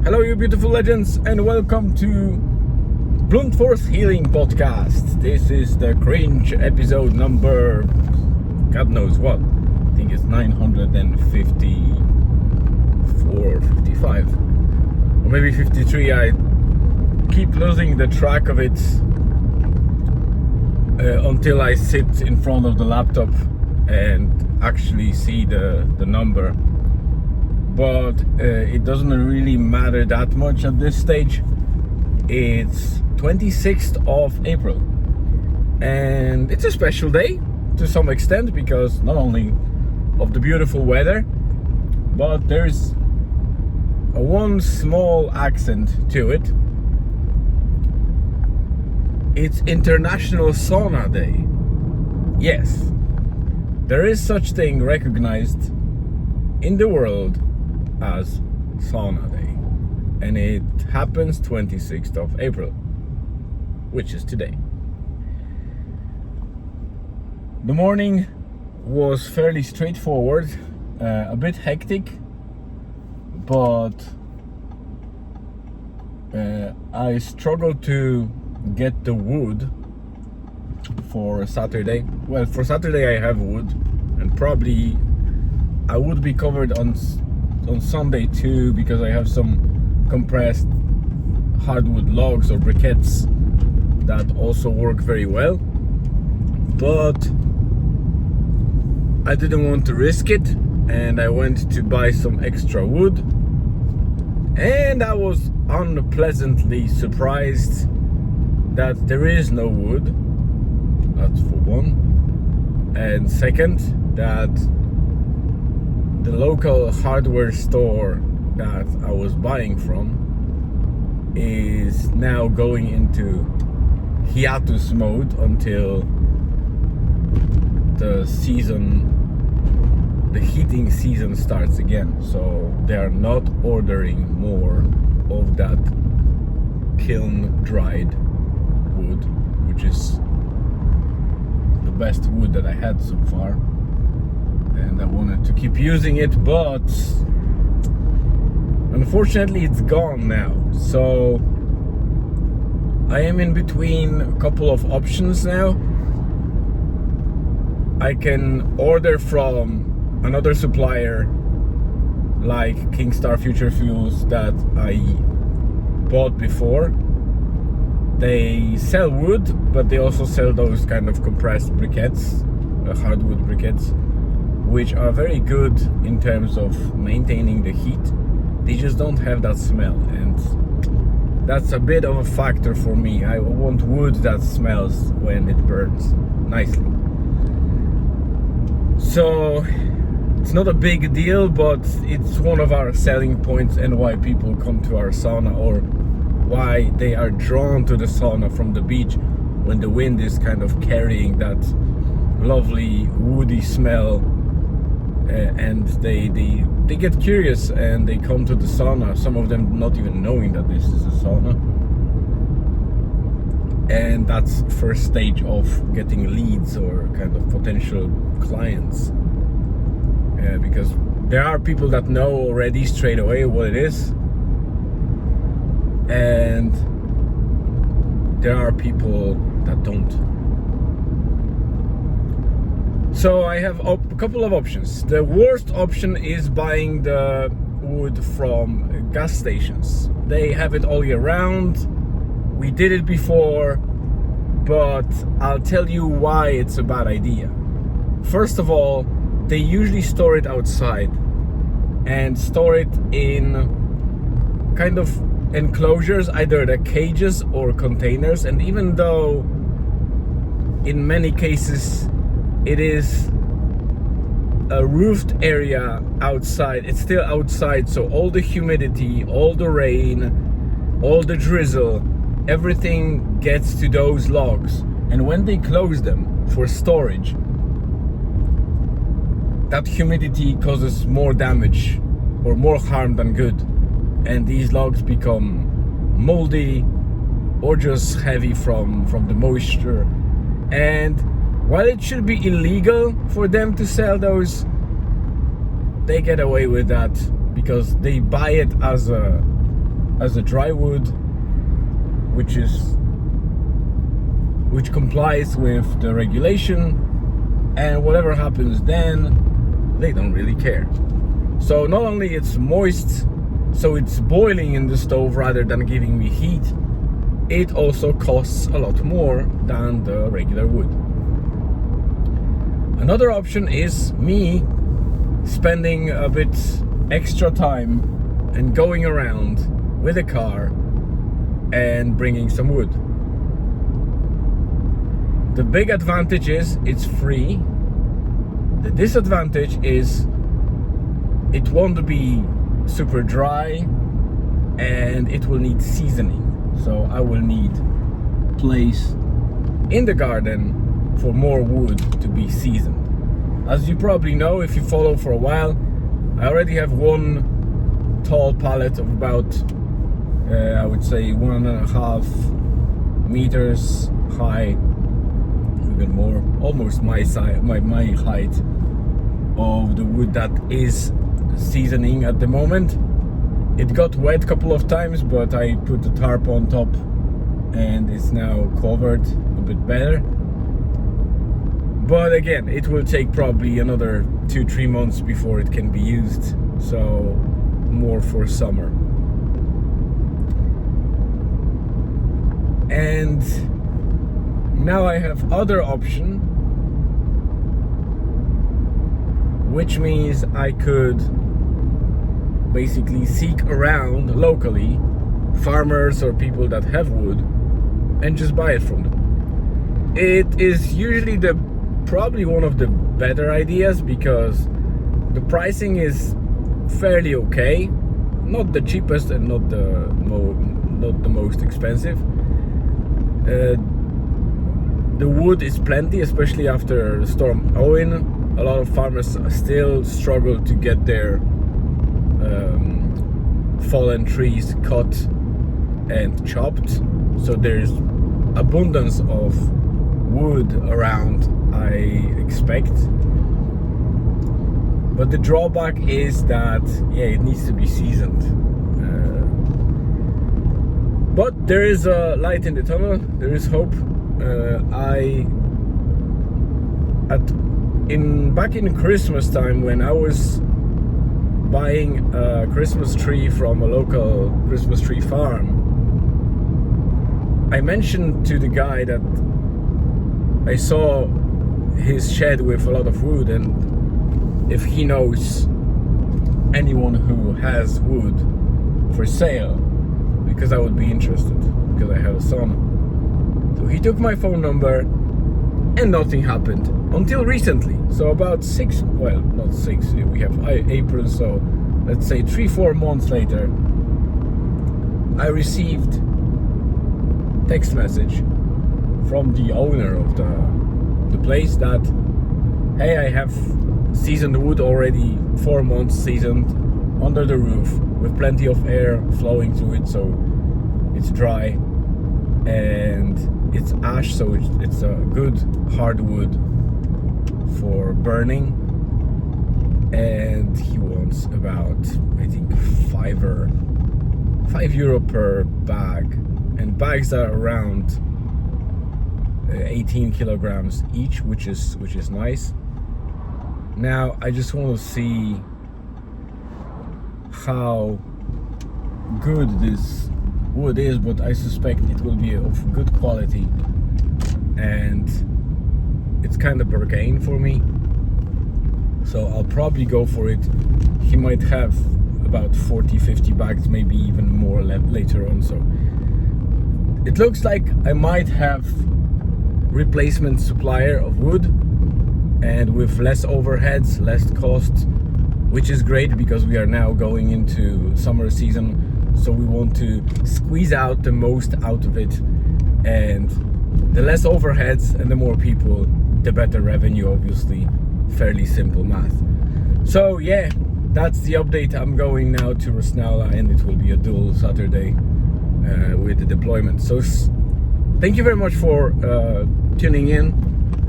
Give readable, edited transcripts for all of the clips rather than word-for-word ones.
Hello, you beautiful legends, and welcome to Blunt Force Healing Podcast. This is the cringe episode number, God knows what. I think it's 954, 55, or maybe 53. I keep losing the track of it until I sit in front of the laptop and actually see the number. But it doesn't really matter that much at this stage. It's 26th of April, and it's a special day to some extent because not only of the beautiful weather, but there's one small accent to it. It's International Sauna Day. Yes, there is such thing recognized in the world as Sauna Day, and it happens 26th of April, which is today. The morning was fairly straightforward, a bit hectic, but I struggled to get the wood for Saturday. Well, for Saturday I have wood, and probably I would be covered on Sunday too, because I have some compressed hardwood logs or briquettes that also work very well. But I didn't want to risk it, and I went to buy some extra wood, and I was unpleasantly surprised that there is no wood. That's for one. And second, that the local hardware store that I was buying from is now going into hiatus mode until the heating season starts again. So they are not ordering more of that kiln dried wood, which is the best wood that I had so far, and I wanted to keep using it, but unfortunately it's gone now. So I am in between a couple of options now. I can order from another supplier like Kingstar Future Fuels that I bought before. They sell wood, but they also sell those kind of compressed briquettes, hardwood briquettes, which are very good in terms of maintaining the heat. They just don't have that smell, and that's a bit of a factor for me. I want wood that smells when it burns nicely. So it's not a big deal, but it's one of our selling points and why people come to our sauna, or why they are drawn to the sauna from the beach when the wind is kind of carrying that lovely woody smell, and they get curious and they come to the sauna, some of them not even knowing that this is a sauna. And that's first stage of getting leads or kind of potential clients, because there are people that know already straight away what it is, and there are people that don't. So I have a couple of options. The worst option is buying the wood from gas stations. They have it all year round. We did it before, but I'll tell you why it's a bad idea. First of all, they usually store it outside and store it in kind of enclosures, either the cages or containers. And even though in many cases it is a roofed area outside, it's still outside, so all the humidity, all the rain, all the drizzle, everything gets to those logs. And when they close them for storage, that humidity causes more damage or more harm than good, and these logs become moldy or just heavy from the moisture. And while it should be illegal for them to sell those, they get away with that because they buy it as a as a dry wood, which complies with the regulation, and whatever happens then, they don't really care. So not only it's moist, so it's boiling in the stove rather than giving me heat, it also costs a lot more than the regular wood. Another option is me spending a bit extra time and going around with a car and bringing some wood. The big advantage is it's free. The disadvantage is it won't be super dry and it will need seasoning. So I will need place in the garden for more wood to be seasoned. As you probably know, if you follow for a while, I already have one tall pallet of about I would say 1.5 meters high, even more, almost my size, my height, of the wood that is seasoning at the moment. It got wet a couple of times, but I put the tarp on top and it's now covered a bit better. But again, it will take probably another 2-3 months before it can be used, so more for summer. And now I have other option, which means I could basically seek around locally farmers or people that have wood and just buy it from them. It is usually probably one of the better ideas because the pricing is fairly okay, not the cheapest and not the most expensive. The wood is plenty, especially after Storm Owen. A lot of farmers still struggle to get their fallen trees cut and chopped, so there's abundance of wood around, I expect. But the drawback is that it needs to be seasoned. But there is a light in the tunnel. There is hope. Back in Christmas time, when I was buying a Christmas tree from a local Christmas tree farm, I mentioned to the guy that I saw his shed with a lot of wood, and if he knows anyone who has wood for sale, because I would be interested, because I have a son. So he took my phone number and nothing happened until recently. So about not 6, we have April, so let's say 3-4 months later, I received text message from the owner of the place that, hey, I have seasoned wood already, 4 months seasoned, under the roof with plenty of air flowing through it, so it's dry and it's ash, so it's a good hardwood for burning, and he wants about, I think, €5 per bag, and bags are around 18 kilograms each, which is nice. Now I just want to see how good this wood is, but I suspect it will be of good quality, and it's kind of bargain for me, so I'll probably go for it. He might have about 40-50 bags, maybe even more later on, so it looks like I might have replacement supplier of wood, and with less overheads, less costs, which is great because we are now going into summer season, so we want to squeeze out the most out of it, and the less overheads and the more people, the better revenue, obviously. Fairly simple math. So yeah, that's the update. I'm going now to Rusnala, and it will be a dual Saturday with the deployment. So thank you very much for tuning in.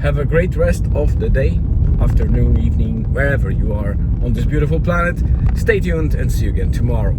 Have a great rest of the day, afternoon, evening, wherever you are on this beautiful planet. Stay tuned and see you again tomorrow.